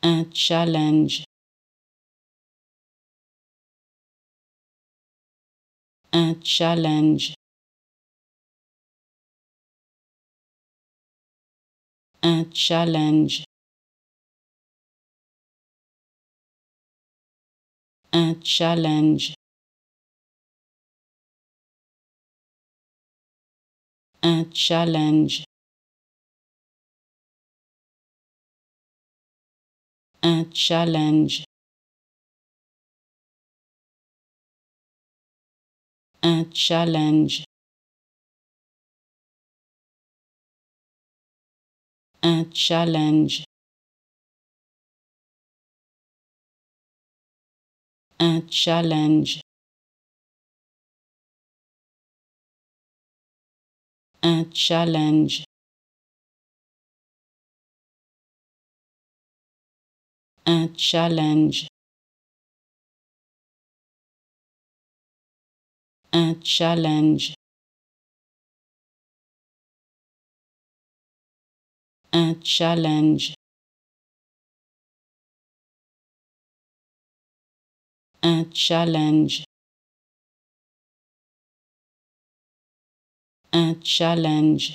un challenge, un challenge, un challenge, un challenge, un challenge, un challenge, un challenge, un challenge, un challenge, un challenge, un challenge, un challenge, un challenge, un challenge, un challenge,